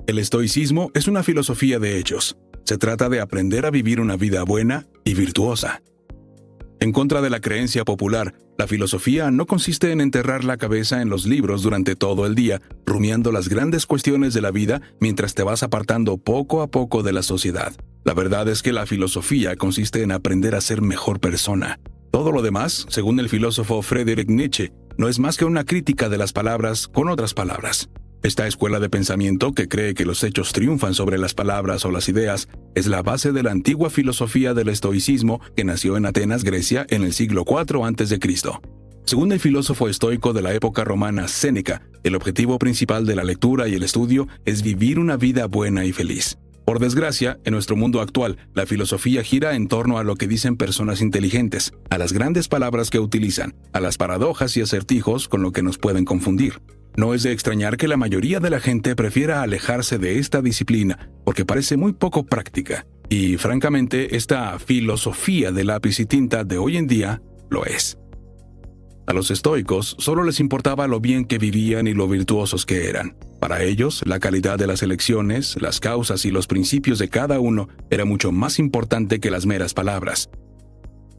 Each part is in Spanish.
El estoicismo es una filosofía de hechos. Se trata de aprender a vivir una vida buena y virtuosa. En contra de la creencia popular, la filosofía no consiste en enterrar la cabeza en los libros durante todo el día, rumiando las grandes cuestiones de la vida mientras te vas apartando poco a poco de la sociedad. La verdad es que la filosofía consiste en aprender a ser mejor persona. Todo lo demás, según el filósofo Friedrich Nietzsche, no es más que una crítica de las palabras con otras palabras. Esta escuela de pensamiento, que cree que los hechos triunfan sobre las palabras o las ideas, es la base de la antigua filosofía del estoicismo que nació en Atenas, Grecia, en el siglo IV a.C. Según el filósofo estoico de la época romana Séneca, el objetivo principal de la lectura y el estudio es vivir una vida buena y feliz. Por desgracia, en nuestro mundo actual, la filosofía gira en torno a lo que dicen personas inteligentes, a las grandes palabras que utilizan, a las paradojas y acertijos con lo que nos pueden confundir. No es de extrañar que la mayoría de la gente prefiera alejarse de esta disciplina porque parece muy poco práctica. Y, francamente, esta filosofía de lápiz y tinta de hoy en día lo es. A los estoicos solo les importaba lo bien que vivían y lo virtuosos que eran. Para ellos, la calidad de las elecciones, las causas y los principios de cada uno era mucho más importante que las meras palabras.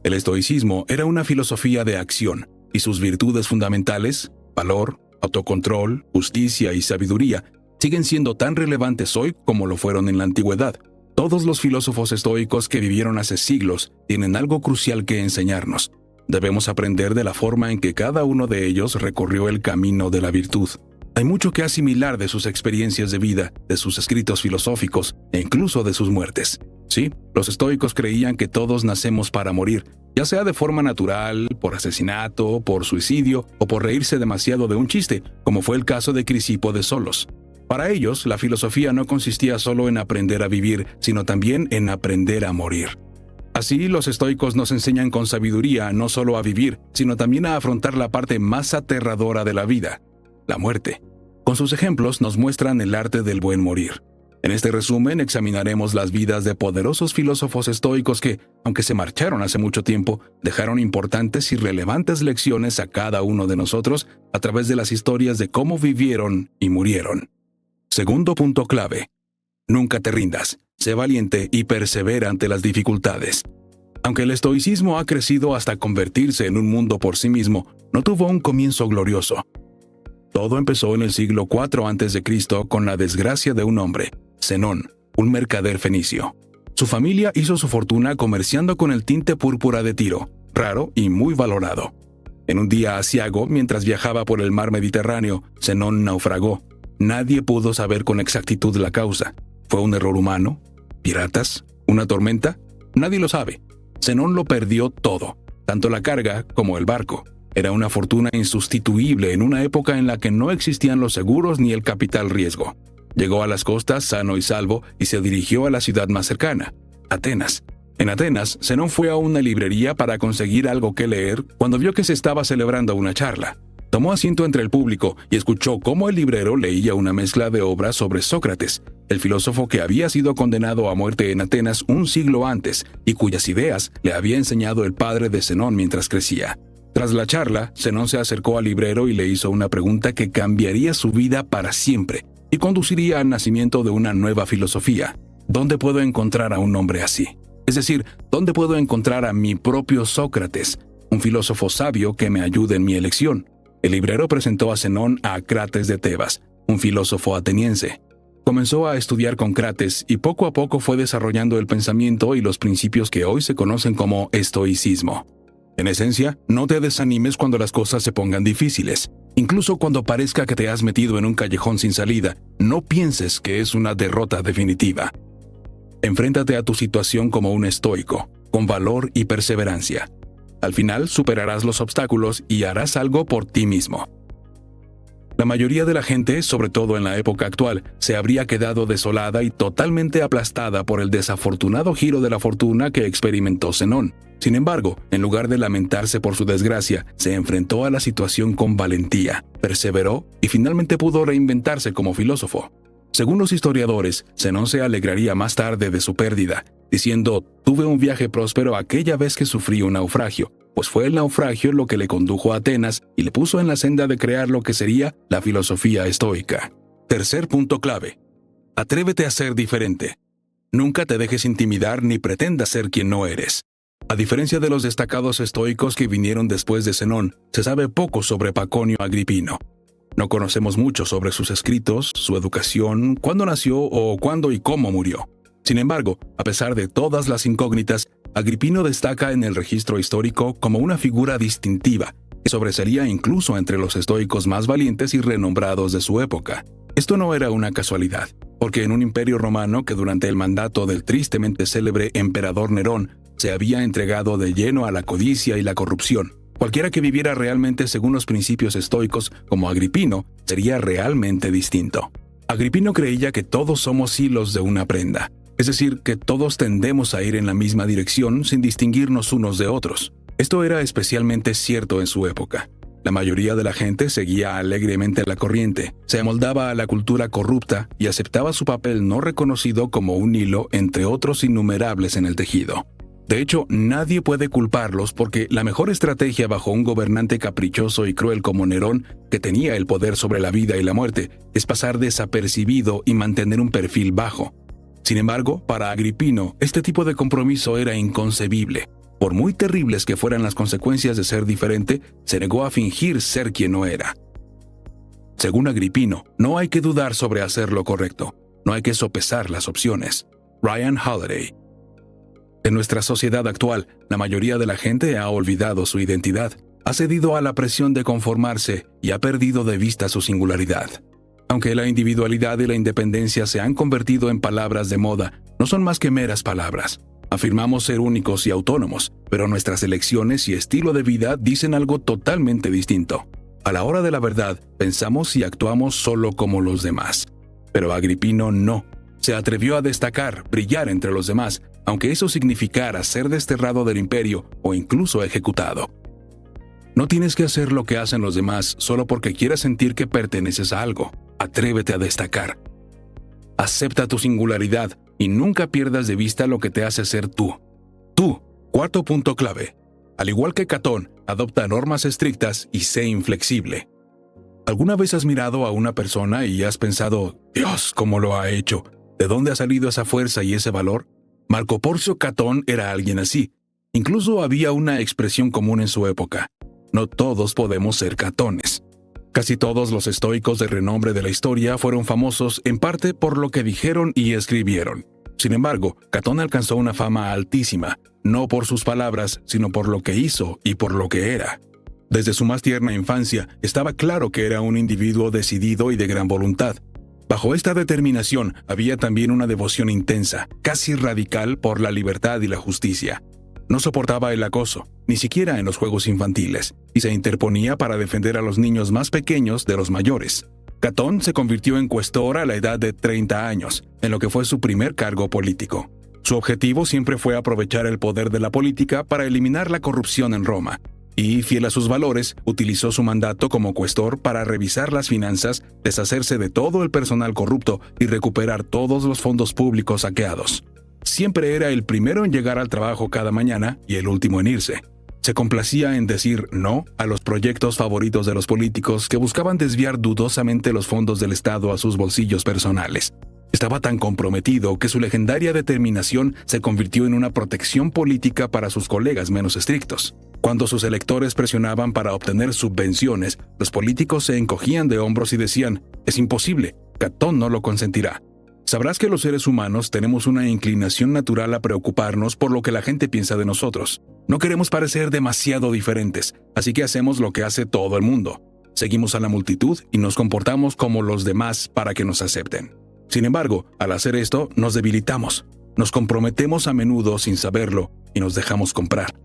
El estoicismo era una filosofía de acción, y sus virtudes fundamentales, valor, autocontrol, justicia y sabiduría, siguen siendo tan relevantes hoy como lo fueron en la antigüedad. Todos los filósofos estoicos que vivieron hace siglos tienen algo crucial que enseñarnos. Debemos aprender de la forma en que cada uno de ellos recorrió el camino de la virtud. Hay mucho que asimilar de sus experiencias de vida, de sus escritos filosóficos e incluso de sus muertes. Sí, los estoicos creían que todos nacemos para morir, ya sea de forma natural, por asesinato, por suicidio o por reírse demasiado de un chiste, como fue el caso de Crisipo de Solos. Para ellos, la filosofía no consistía solo en aprender a vivir, sino también en aprender a morir. Así, los estoicos nos enseñan con sabiduría no solo a vivir, sino también a afrontar la parte más aterradora de la vida, la muerte. Con sus ejemplos nos muestran el arte del buen morir. En este resumen examinaremos las vidas de poderosos filósofos estoicos que, aunque se marcharon hace mucho tiempo, dejaron importantes y relevantes lecciones a cada uno de nosotros a través de las historias de cómo vivieron y murieron. Segundo punto clave. Nunca te rindas. Sé valiente y persevera ante las dificultades. Aunque el estoicismo ha crecido hasta convertirse en un mundo por sí mismo, no tuvo un comienzo glorioso. Todo empezó en el siglo IV a.C. con la desgracia de un hombre, Zenón, un mercader fenicio. Su familia hizo su fortuna comerciando con el tinte púrpura de Tiro, raro y muy valorado. En un día aciago, mientras viajaba por el mar Mediterráneo, Zenón naufragó. Nadie pudo saber con exactitud la causa. ¿Fue un error humano? ¿Piratas? ¿Una tormenta? Nadie lo sabe. Zenón lo perdió todo, tanto la carga como el barco. Era una fortuna insustituible en una época en la que no existían los seguros ni el capital riesgo. Llegó a las costas sano y salvo y se dirigió a la ciudad más cercana, Atenas. En Atenas, Zenón fue a una librería para conseguir algo que leer cuando vio que se estaba celebrando una charla. Tomó asiento entre el público y escuchó cómo el librero leía una mezcla de obras sobre Sócrates, el filósofo que había sido condenado a muerte en Atenas un siglo antes y cuyas ideas le había enseñado el padre de Zenón mientras crecía. Tras la charla, Zenón se acercó al librero y le hizo una pregunta que cambiaría su vida para siempre y conduciría al nacimiento de una nueva filosofía. ¿Dónde puedo encontrar a un hombre así? Es decir, ¿dónde puedo encontrar a mi propio Sócrates, un filósofo sabio que me ayude en mi elección? El librero presentó a Zenón a Crates de Tebas, un filósofo ateniense. Comenzó a estudiar con Crates y poco a poco fue desarrollando el pensamiento y los principios que hoy se conocen como estoicismo. En esencia, no te desanimes cuando las cosas se pongan difíciles. Incluso cuando parezca que te has metido en un callejón sin salida, no pienses que es una derrota definitiva. Enfréntate a tu situación como un estoico, con valor y perseverancia. Al final superarás los obstáculos y harás algo por ti mismo. La mayoría de la gente, sobre todo en la época actual, se habría quedado desolada y totalmente aplastada por el desafortunado giro de la fortuna que experimentó Zenón. Sin embargo, en lugar de lamentarse por su desgracia, se enfrentó a la situación con valentía, perseveró y finalmente pudo reinventarse como filósofo. Según los historiadores, Zenón se alegraría más tarde de su pérdida, diciendo: «Tuve un viaje próspero aquella vez que sufrí un naufragio, pues fue el naufragio lo que le condujo a Atenas y le puso en la senda de crear lo que sería la filosofía estoica». Tercer punto clave. Atrévete a ser diferente. Nunca te dejes intimidar ni pretendas ser quien no eres. A diferencia de los destacados estoicos que vinieron después de Zenón, se sabe poco sobre Paconio Agripino. No conocemos mucho sobre sus escritos, su educación, cuándo nació o cuándo y cómo murió. Sin embargo, a pesar de todas las incógnitas, Agripino destaca en el registro histórico como una figura distintiva, que sobresalía incluso entre los estoicos más valientes y renombrados de su época. Esto no era una casualidad, porque en un imperio romano que durante el mandato del tristemente célebre emperador Nerón se había entregado de lleno a la codicia y la corrupción, cualquiera que viviera realmente según los principios estoicos como Agripino sería realmente distinto. Agripino creía que todos somos hilos de una prenda, es decir, que todos tendemos a ir en la misma dirección sin distinguirnos unos de otros. Esto era especialmente cierto en su época. La mayoría de la gente seguía alegremente la corriente, se amoldaba a la cultura corrupta y aceptaba su papel no reconocido como un hilo entre otros innumerables en el tejido. De hecho, nadie puede culparlos porque la mejor estrategia bajo un gobernante caprichoso y cruel como Nerón, que tenía el poder sobre la vida y la muerte, es pasar desapercibido y mantener un perfil bajo. Sin embargo, para Agripino, este tipo de compromiso era inconcebible. Por muy terribles que fueran las consecuencias de ser diferente, se negó a fingir ser quien no era. Según Agripino, no hay que dudar sobre hacer lo correcto, no hay que sopesar las opciones. Ryan Holiday. En nuestra sociedad actual, la mayoría de la gente ha olvidado su identidad, ha cedido a la presión de conformarse y ha perdido de vista su singularidad. Aunque la individualidad y la independencia se han convertido en palabras de moda, no son más que meras palabras. Afirmamos ser únicos y autónomos, pero nuestras elecciones y estilo de vida dicen algo totalmente distinto. A la hora de la verdad, pensamos y actuamos solo como los demás. Pero Agripino no. Se atrevió a destacar, brillar entre los demás, aunque eso significara ser desterrado del imperio o incluso ejecutado. No tienes que hacer lo que hacen los demás solo porque quieras sentir que perteneces a algo. Atrévete a destacar. Acepta tu singularidad y nunca pierdas de vista lo que te hace ser tú. Tú, cuarto punto clave. Al igual que Catón, adopta normas estrictas y sé inflexible. ¿Alguna vez has mirado a una persona y has pensado, Dios, cómo lo ha hecho? ¿De dónde ha salido esa fuerza y ese valor? Marco Porcio Catón era alguien así. Incluso había una expresión común en su época. No todos podemos ser Catones. Casi todos los estoicos de renombre de la historia fueron famosos en parte por lo que dijeron y escribieron. Sin embargo, Catón alcanzó una fama altísima, no por sus palabras, sino por lo que hizo y por lo que era. Desde su más tierna infancia, estaba claro que era un individuo decidido y de gran voluntad. Bajo esta determinación había también una devoción intensa, casi radical por la libertad y la justicia. No soportaba el acoso, ni siquiera en los juegos infantiles, y se interponía para defender a los niños más pequeños de los mayores. Catón se convirtió en cuestor a la edad de 30 años, en lo que fue su primer cargo político. Su objetivo siempre fue aprovechar el poder de la política para eliminar la corrupción en Roma, y, fiel a sus valores, utilizó su mandato como cuestor para revisar las finanzas, deshacerse de todo el personal corrupto y recuperar todos los fondos públicos saqueados. Siempre era el primero en llegar al trabajo cada mañana y el último en irse. Se complacía en decir no a los proyectos favoritos de los políticos que buscaban desviar dudosamente los fondos del Estado a sus bolsillos personales. Estaba tan comprometido que su legendaria determinación se convirtió en una protección política para sus colegas menos estrictos. Cuando sus electores presionaban para obtener subvenciones, los políticos se encogían de hombros y decían, «Es imposible, Catón no lo consentirá». Sabrás que los seres humanos tenemos una inclinación natural a preocuparnos por lo que la gente piensa de nosotros. No queremos parecer demasiado diferentes, así que hacemos lo que hace todo el mundo. Seguimos a la multitud y nos comportamos como los demás para que nos acepten. Sin embargo, al hacer esto, nos debilitamos. Nos comprometemos a menudo sin saberlo y nos dejamos comprar.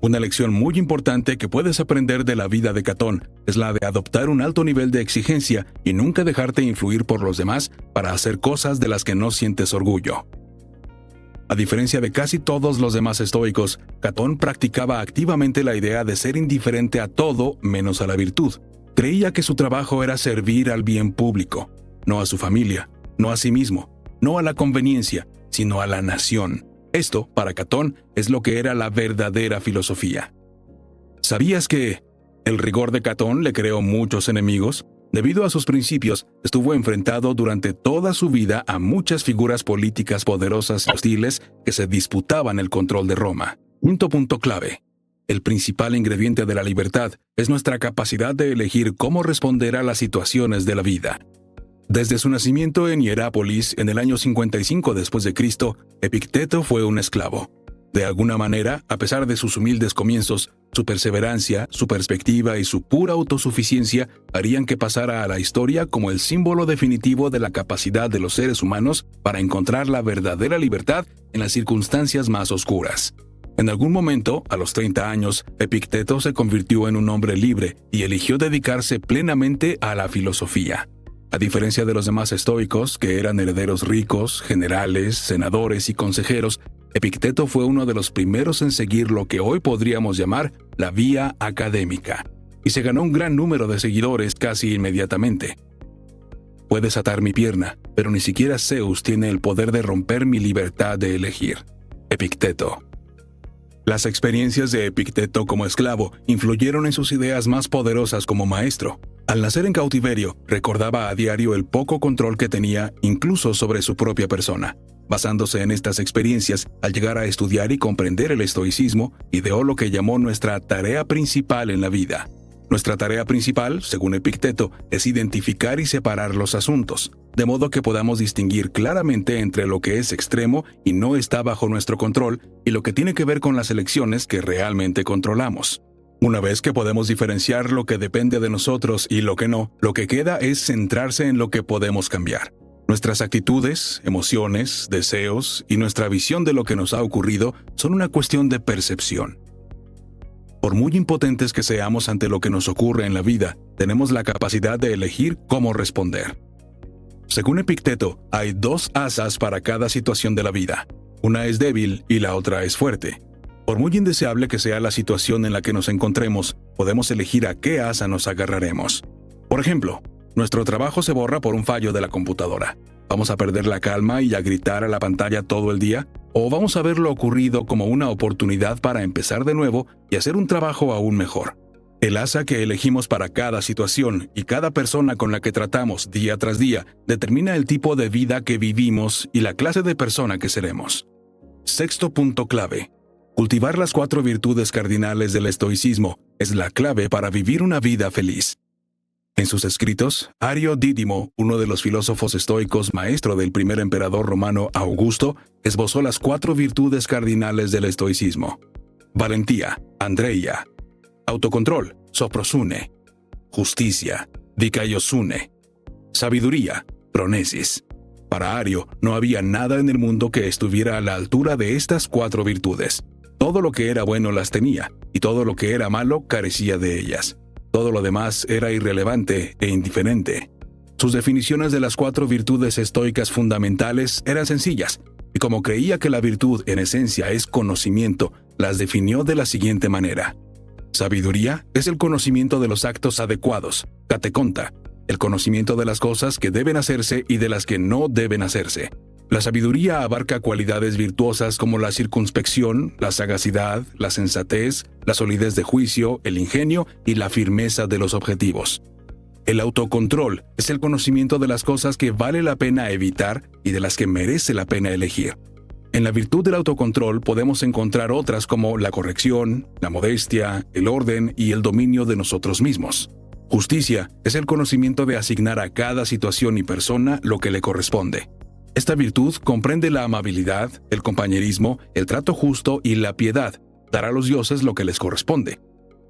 Una lección muy importante que puedes aprender de la vida de Catón es la de adoptar un alto nivel de exigencia y nunca dejarte influir por los demás para hacer cosas de las que no sientes orgullo. A diferencia de casi todos los demás estoicos, Catón practicaba activamente la idea de ser indiferente a todo menos a la virtud. Creía que su trabajo era servir al bien público, no a su familia, no a sí mismo, no a la conveniencia, sino a la nación. Esto, para Catón, es lo que era la verdadera filosofía. ¿Sabías que el rigor de Catón le creó muchos enemigos? Debido a sus principios, estuvo enfrentado durante toda su vida a muchas figuras políticas poderosas y hostiles que se disputaban el control de Roma. Quinto punto clave. El principal ingrediente de la libertad es nuestra capacidad de elegir cómo responder a las situaciones de la vida. Desde su nacimiento en Hierápolis en el año 55 después de Cristo, Epicteto fue un esclavo. De alguna manera, a pesar de sus humildes comienzos, su perseverancia, su perspectiva y su pura autosuficiencia harían que pasara a la historia como el símbolo definitivo de la capacidad de los seres humanos para encontrar la verdadera libertad en las circunstancias más oscuras. En algún momento, a los 30 años, Epicteto se convirtió en un hombre libre y eligió dedicarse plenamente a la filosofía. A diferencia de los demás estoicos, que eran herederos ricos, generales, senadores y consejeros, Epicteto fue uno de los primeros en seguir lo que hoy podríamos llamar la vía académica, y se ganó un gran número de seguidores casi inmediatamente. Puedes atar mi pierna, pero ni siquiera Zeus tiene el poder de romper mi libertad de elegir. Epicteto. Las experiencias de Epicteto como esclavo influyeron en sus ideas más poderosas como maestro. Al nacer en cautiverio, recordaba a diario el poco control que tenía incluso sobre su propia persona. Basándose en estas experiencias, al llegar a estudiar y comprender el estoicismo, ideó lo que llamó nuestra tarea principal en la vida. Nuestra tarea principal, según Epicteto, es identificar y separar los asuntos, de modo que podamos distinguir claramente entre lo que es extremo y no está bajo nuestro control y lo que tiene que ver con las elecciones que realmente controlamos. Una vez que podemos diferenciar lo que depende de nosotros y lo que no, lo que queda es centrarse en lo que podemos cambiar. Nuestras actitudes, emociones, deseos y nuestra visión de lo que nos ha ocurrido son una cuestión de percepción. Por muy impotentes que seamos ante lo que nos ocurre en la vida, tenemos la capacidad de elegir cómo responder. Según Epicteto, hay dos asas para cada situación de la vida. Una es débil y la otra es fuerte. Por muy indeseable que sea la situación en la que nos encontremos, podemos elegir a qué asa nos agarraremos. Por ejemplo, nuestro trabajo se borra por un fallo de la computadora. ¿Vamos a perder la calma y a gritar a la pantalla todo el día? ¿O vamos a ver lo ocurrido como una oportunidad para empezar de nuevo y hacer un trabajo aún mejor? El asa que elegimos para cada situación y cada persona con la que tratamos día tras día determina el tipo de vida que vivimos y la clase de persona que seremos. Sexto punto clave. Cultivar las 4 virtudes cardinales del estoicismo es la clave para vivir una vida feliz. En sus escritos, Ario Dídimo, uno de los filósofos estoicos maestro del primer emperador romano Augusto, esbozó las 4 virtudes cardinales del estoicismo. Valentía, Andreia. Autocontrol, Soprosune. Justicia, Dikaiosune. Sabiduría, Pronesis. Para Ario, no había nada en el mundo que estuviera a la altura de estas 4 virtudes. Todo lo que era bueno las tenía, y todo lo que era malo carecía de ellas. Todo lo demás era irrelevante e indiferente. Sus definiciones de las 4 virtudes estoicas fundamentales eran sencillas, y como creía que la virtud en esencia es conocimiento, las definió de la siguiente manera. Sabiduría es el conocimiento de los actos adecuados, katekonta, el conocimiento de las cosas que deben hacerse y de las que no deben hacerse. La sabiduría abarca cualidades virtuosas como la circunspección, la sagacidad, la sensatez, la solidez de juicio, el ingenio y la firmeza de los objetivos. El autocontrol es el conocimiento de las cosas que vale la pena evitar y de las que merece la pena elegir. En la virtud del autocontrol podemos encontrar otras como la corrección, la modestia, el orden y el dominio de nosotros mismos. Justicia es el conocimiento de asignar a cada situación y persona lo que le corresponde. Esta virtud comprende la amabilidad, el compañerismo, el trato justo y la piedad, dar a los dioses lo que les corresponde.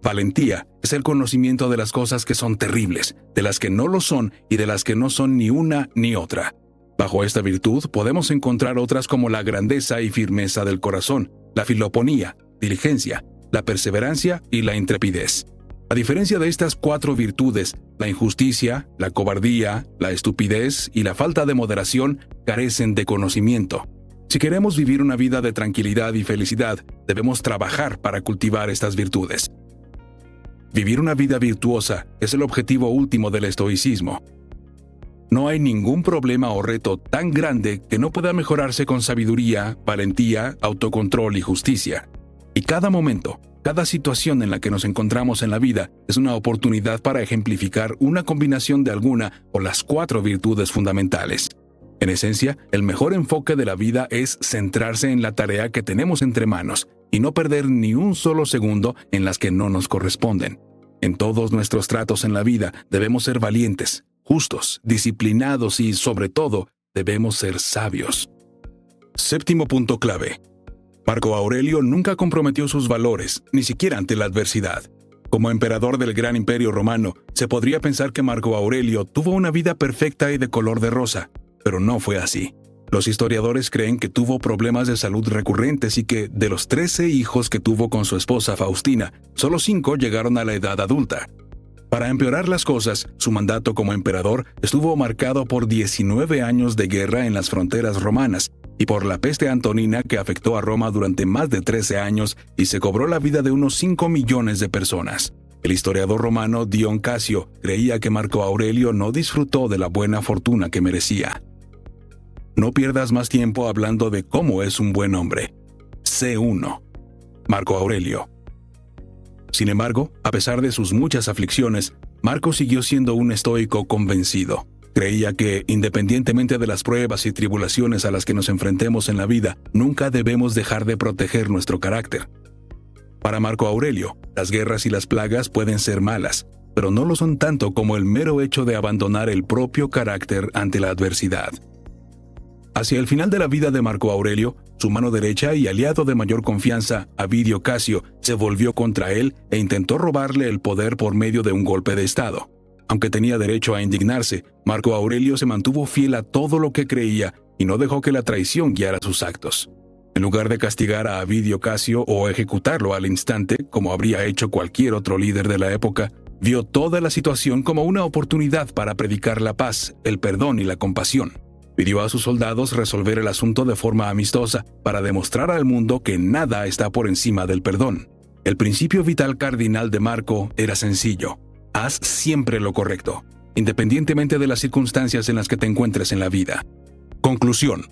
Valentía es el conocimiento de las cosas que son terribles, de las que no lo son y de las que no son ni una ni otra. Bajo esta virtud podemos encontrar otras como la grandeza y firmeza del corazón, la filoponía, diligencia, la perseverancia y la intrepidez. A diferencia de estas 4 virtudes, la injusticia, la cobardía, la estupidez y la falta de moderación carecen de conocimiento. Si queremos vivir una vida de tranquilidad y felicidad, debemos trabajar para cultivar estas virtudes. Vivir una vida virtuosa es el objetivo último del estoicismo. No hay ningún problema o reto tan grande que no pueda mejorarse con sabiduría, valentía, autocontrol y justicia. Y cada momento, cada situación en la que nos encontramos en la vida es una oportunidad para ejemplificar una combinación de alguna o las 4 virtudes fundamentales. En esencia, el mejor enfoque de la vida es centrarse en la tarea que tenemos entre manos y no perder ni un solo segundo en las que no nos corresponden. En todos nuestros tratos en la vida debemos ser valientes, justos, disciplinados y, sobre todo, debemos ser sabios. Séptimo punto clave. Marco Aurelio nunca comprometió sus valores, ni siquiera ante la adversidad. Como emperador del gran imperio romano, se podría pensar que Marco Aurelio tuvo una vida perfecta y de color de rosa, pero no fue así. Los historiadores creen que tuvo problemas de salud recurrentes y que, de los 13 hijos que tuvo con su esposa Faustina, solo 5 llegaron a la edad adulta. Para empeorar las cosas, su mandato como emperador estuvo marcado por 19 años de guerra en las fronteras romanas y por la peste antonina que afectó a Roma durante más de 13 años y se cobró la vida de unos 5 millones de personas. El historiador romano Dion Casio creía que Marco Aurelio no disfrutó de la buena fortuna que merecía. No pierdas más tiempo hablando de cómo es un buen hombre. Sé uno. Marco Aurelio. Sin embargo, a pesar de sus muchas aflicciones, Marco siguió siendo un estoico convencido. Creía que, independientemente de las pruebas y tribulaciones a las que nos enfrentemos en la vida, nunca debemos dejar de proteger nuestro carácter. Para Marco Aurelio, las guerras y las plagas pueden ser malas, pero no lo son tanto como el mero hecho de abandonar el propio carácter ante la adversidad. Hacia el final de la vida de Marco Aurelio, su mano derecha y aliado de mayor confianza, Avidio Casio, se volvió contra él e intentó robarle el poder por medio de un golpe de estado. Aunque tenía derecho a indignarse, Marco Aurelio se mantuvo fiel a todo lo que creía y no dejó que la traición guiara sus actos. En lugar de castigar a Avidio Casio o ejecutarlo al instante, como habría hecho cualquier otro líder de la época, vio toda la situación como una oportunidad para predicar la paz, el perdón y la compasión. Pidió a sus soldados resolver el asunto de forma amistosa para demostrar al mundo que nada está por encima del perdón. El principio vital cardinal de Marco era sencillo: haz siempre lo correcto, independientemente de las circunstancias en las que te encuentres en la vida. Conclusión.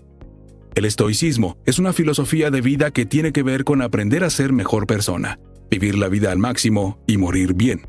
El estoicismo es una filosofía de vida que tiene que ver con aprender a ser mejor persona, vivir la vida al máximo y morir bien.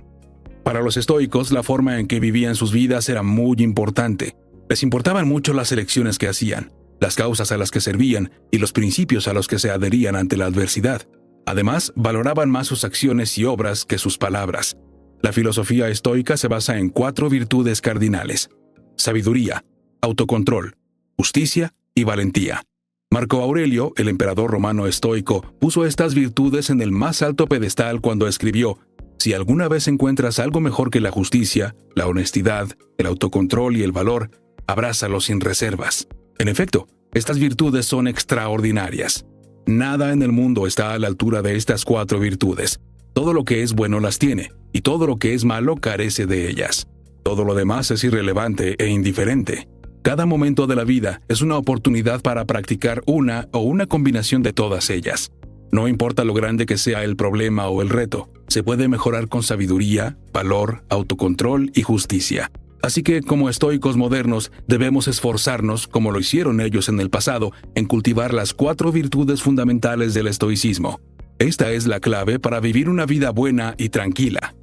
Para los estoicos, la forma en que vivían sus vidas era muy importante. Les importaban mucho las elecciones que hacían, las causas a las que servían y los principios a los que se adherían ante la adversidad. Además, valoraban más sus acciones y obras que sus palabras. La filosofía estoica se basa en 4 virtudes cardinales: sabiduría, autocontrol, justicia y valentía. Marco Aurelio, el emperador romano estoico, puso estas virtudes en el más alto pedestal cuando escribió: si alguna vez encuentras algo mejor que la justicia, la honestidad, el autocontrol y el valor, abrázalo sin reservas. En efecto, estas virtudes son extraordinarias. Nada en el mundo está a la altura de estas 4 virtudes. Todo lo que es bueno las tiene, y todo lo que es malo carece de ellas. Todo lo demás es irrelevante e indiferente. Cada momento de la vida es una oportunidad para practicar una o una combinación de todas ellas. No importa lo grande que sea el problema o el reto, se puede mejorar con sabiduría, valor, autocontrol y justicia. Así que, como estoicos modernos, debemos esforzarnos, como lo hicieron ellos en el pasado, en cultivar las 4 virtudes fundamentales del estoicismo. Esta es la clave para vivir una vida buena y tranquila.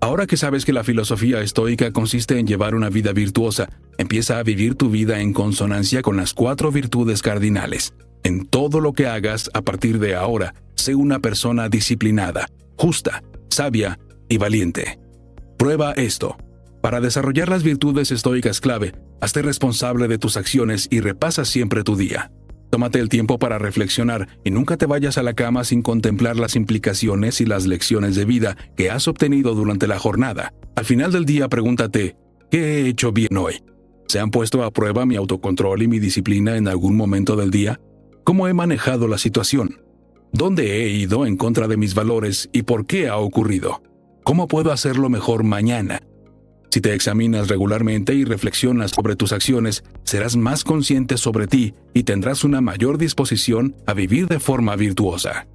Ahora que sabes que la filosofía estoica consiste en llevar una vida virtuosa, empieza a vivir tu vida en consonancia con las 4 virtudes cardinales. En todo lo que hagas a partir de ahora, sé una persona disciplinada, justa, sabia y valiente. Prueba esto. Para desarrollar las virtudes estoicas clave, hazte responsable de tus acciones y repasa siempre tu día. Tómate el tiempo para reflexionar y nunca te vayas a la cama sin contemplar las implicaciones y las lecciones de vida que has obtenido durante la jornada. Al final del día pregúntate: ¿qué he hecho bien hoy? ¿Se han puesto a prueba mi autocontrol y mi disciplina en algún momento del día? ¿Cómo he manejado la situación? ¿Dónde he ido en contra de mis valores y por qué ha ocurrido? ¿Cómo puedo hacerlo mejor mañana? Si te examinas regularmente y reflexionas sobre tus acciones, serás más consciente sobre ti y tendrás una mayor disposición a vivir de forma virtuosa.